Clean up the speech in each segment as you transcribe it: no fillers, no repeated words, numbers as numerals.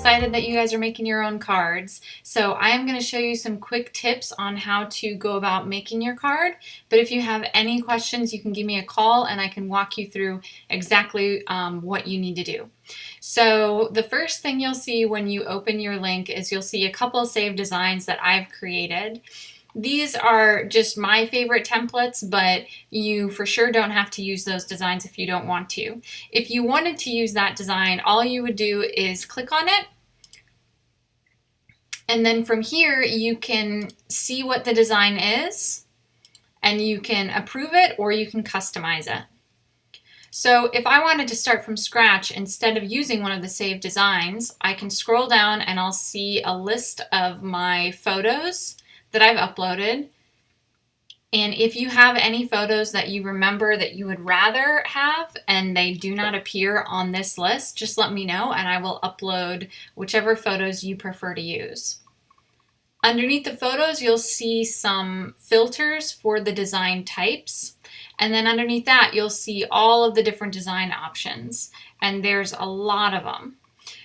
excited that you guys are making your own cards. So I am going to show you some quick tips on how to go about making your card. But if you have any questions, you can give me a call and I can walk you through exactly what you need to do. So the first thing you'll see when you open your link is you'll see a couple saved designs that I've created. These are just my favorite templates, but you for sure don't have to use those designs if you don't want to. If you wanted to use that design, all you would do is click on it. And then from here, you can see what the design is, and you can approve it or you can customize it. So if I wanted to start from scratch, instead of using one of the saved designs, I can scroll down and I'll see a list of my photos that I've uploaded. And if you have any photos that you remember that you would rather have and they do not appear on this list, just let me know and I will upload whichever photos you prefer to use. Underneath the photos, you'll see some filters for the design types. And then underneath that, you'll see all of the different design options. And there's a lot of them.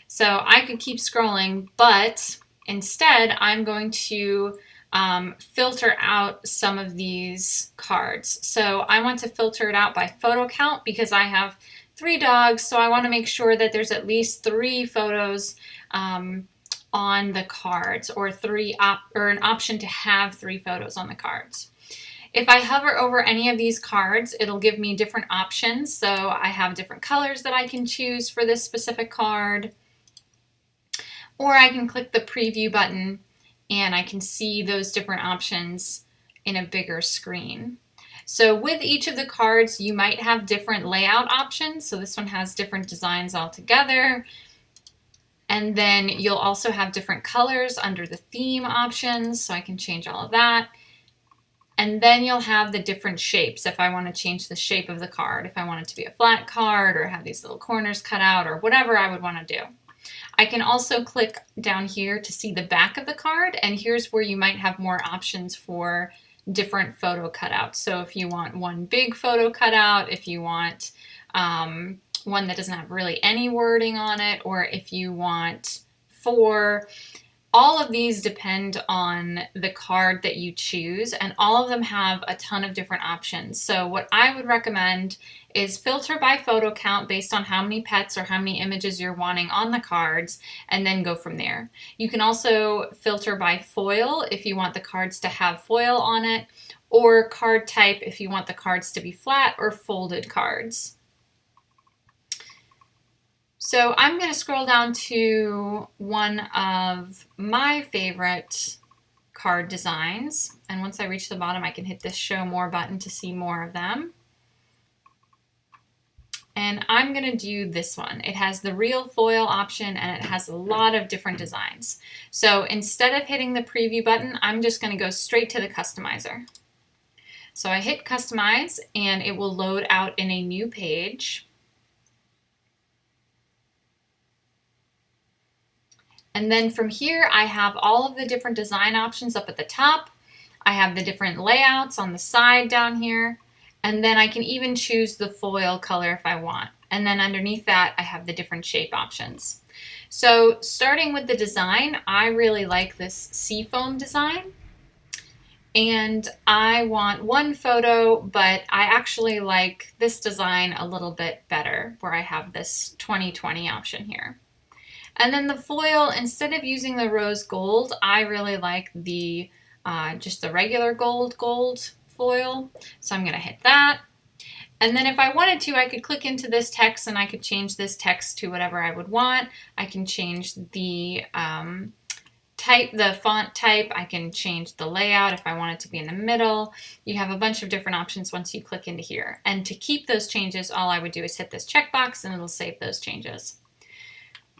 So I could keep scrolling, but instead I'm going to filter out some of these cards. So I want to filter it out by photo count because I have 3 dogs, so I want to make sure that there's at least 3 photos on the cards, or an option to have 3 photos on the cards. If I hover over any of these cards, it'll give me different options. So I have different colors that I can choose for this specific card, or I can click the preview button and I can see those different options in a bigger screen. So with each of the cards, you might have different layout options. So this one has different designs altogether. And then you'll also have different colors under the theme options. So I can change all of that. And then you'll have the different shapes if I want to change the shape of the card, if I want it to be a flat card or have these little corners cut out or whatever I would want to do. I can also click down here to see the back of the card, and here's where you might have more options for different photo cutouts. So if you want one big photo cutout, if you want one that doesn't have really any wording on it, or if you want 4, all of these depend on the card that you choose, and all of them have a ton of different options. So what I would recommend is filter by photo count based on how many pets or how many images you're wanting on the cards, and then go from there. You can also filter by foil if you want the cards to have foil on it, or card type if you want the cards to be flat or folded cards. So I'm going to scroll down to one of my favorite card designs. And once I reach the bottom, I can hit this show more button to see more of them. And I'm going to do this one. It has the real foil option and it has a lot of different designs. So instead of hitting the preview button, I'm just going to go straight to the customizer. So I hit customize and it will load out in a new page. And then from here, I have all of the different design options up at the top. I have the different layouts on the side down here. And then I can even choose the foil color if I want. And then underneath that, I have the different shape options. So starting with the design, I really like this seafoam design. And I want 1 photo, but I actually like this design a little bit better, where I have this 20/20 option here. And then the foil, instead of using the rose gold, I really like the just the regular gold foil. So I'm going to hit that. And then if I wanted to, I could click into this text and I could change this text to whatever I would want. I can change the the font type. I can change the layout if I want it to be in the middle. You have a bunch of different options once you click into here. And to keep those changes, all I would do is hit this checkbox and it'll save those changes.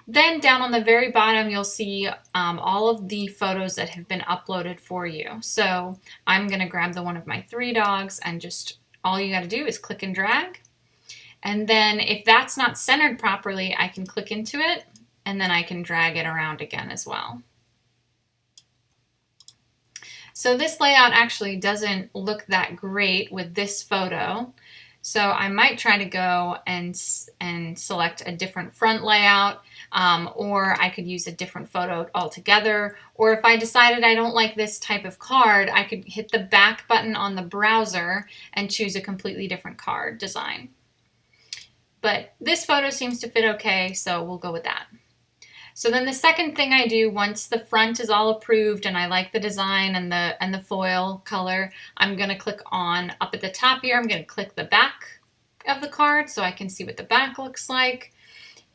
Then down on the very bottom, you'll see all of the photos that have been uploaded for you. So I'm going to grab the one of my 3 dogs, and just all you got to do is click and drag. And then if that's not centered properly, I can click into it and then I can drag it around again as well. So this layout actually doesn't look that great with this photo. So I might try to go and select a different front layout. or I could use a different photo altogether. Or if I decided I don't like this type of card, I could hit the back button on the browser and choose a completely different card design. But this photo seems to fit okay, so we'll go with that. So then the second thing I do, once the front is all approved and I like the design and the foil color, I'm going to click on, up at the top here, I'm going to click the back of the card so I can see what the back looks like.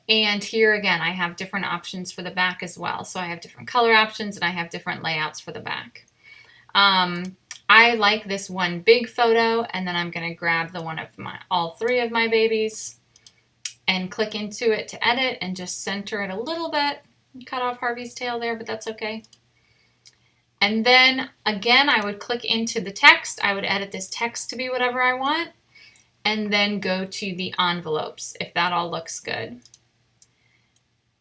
And here again, I have different options for the back as well. So I have different color options and I have different layouts for the back. I like this one big photo, and then I'm going to grab the one of all three of my babies and click into it to edit and just center it a little bit. Cut off Harvey's tail there, but that's okay. And then again, I would click into the text. I would edit this text to be whatever I want, and then go to the envelopes if that all looks good.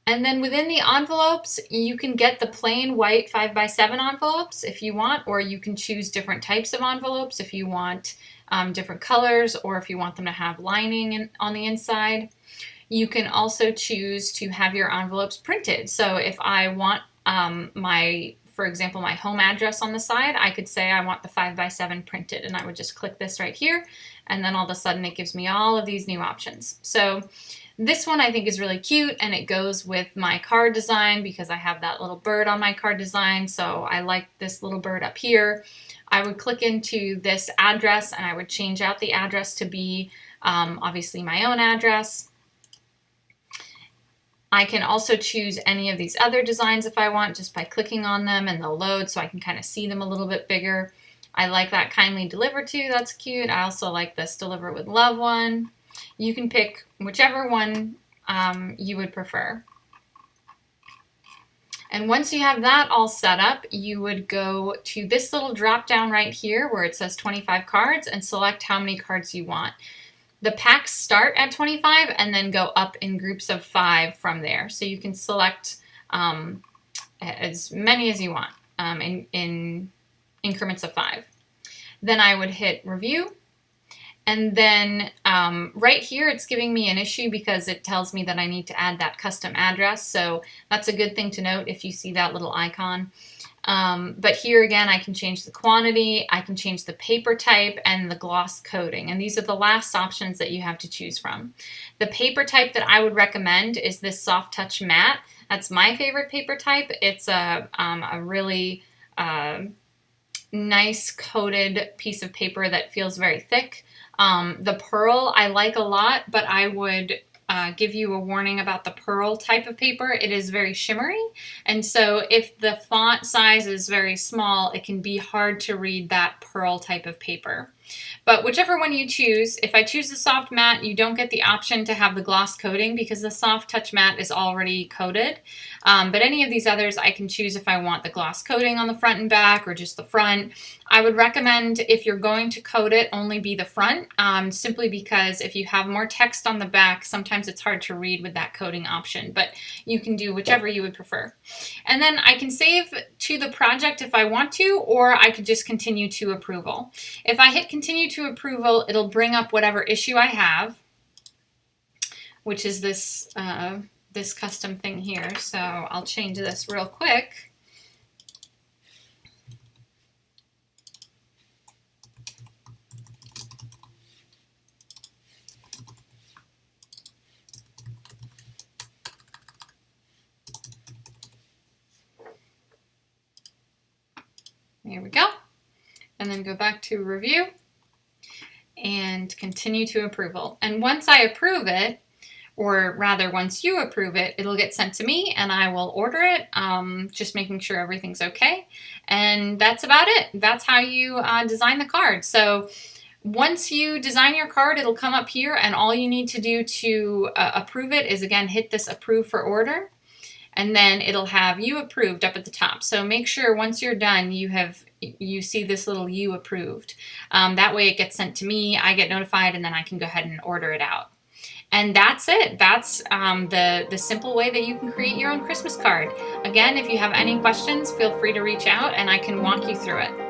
And then within the envelopes, you can get the plain white 5x7 envelopes if you want, or you can choose different types of envelopes if you want different colors, or if you want them to have lining on the inside. You can also choose to have your envelopes printed. So if I want for example, my home address on the side, I could say I want the 5x7 printed, and I would just click this right here, and then all of a sudden it gives me all of these new options. So this one I think is really cute, and it goes with my card design because I have that little bird on my card design, so I like this little bird up here. I would click into this address, and I would change out the address to be obviously my own address. I can also choose any of these other designs if I want, just by clicking on them, and they'll load so I can kind of see them a little bit bigger. I like that kindly deliver to, that's cute. I also like this deliver with love one. You can pick whichever one you would prefer. And once you have that all set up, you would go to this little drop down right here where it says 25 cards and select how many cards you want. The packs start at 25 and then go up in groups of 5 from there. So you can select as many as you want in increments of 5. Then I would hit review. And then right here, it's giving me an issue because it tells me that I need to add that custom address. So that's a good thing to note if you see that little icon. But here again, I can change the quantity, I can change the paper type, and the gloss coating. And these are the last options that you have to choose from. The paper type that I would recommend is this Soft Touch Matte. That's my favorite paper type. It's a really nice coated piece of paper that feels very thick. The pearl I like a lot, but I would give you a warning about the pearl type of paper. It is very shimmery, and so if the font size is very small, it can be hard to read that pearl type of paper. But whichever one you choose, if I choose the soft matte, you don't get the option to have the gloss coating because the soft touch matte is already coated. But any of these others, I can choose if I want the gloss coating on the front and back or just the front. I would recommend, if you're going to coat it, only be the front, simply because if you have more text on the back, sometimes it's hard to read with that coating option, but you can do whichever you would prefer. And then I can save to the project if I want to, or I could just continue to approval. If I hit continue to approval, it'll bring up whatever issue I have, which is this, this custom thing here. So I'll change this real quick. There we go. And then go back to review and continue to approval. And once I approve it, or rather once you approve it, it'll get sent to me and I will order it, just making sure everything's okay. And that's about it. That's how you design the card. So once you design your card, it'll come up here, and all you need to do to approve it is, again, hit this approve for order. And then it'll have you approved up at the top. So make sure once you're done, you see this little you approved. That way it gets sent to me, I get notified, and then I can go ahead and order it out. And that's it. That's the simple way that you can create your own Christmas card. Again, if you have any questions, feel free to reach out and I can walk you through it.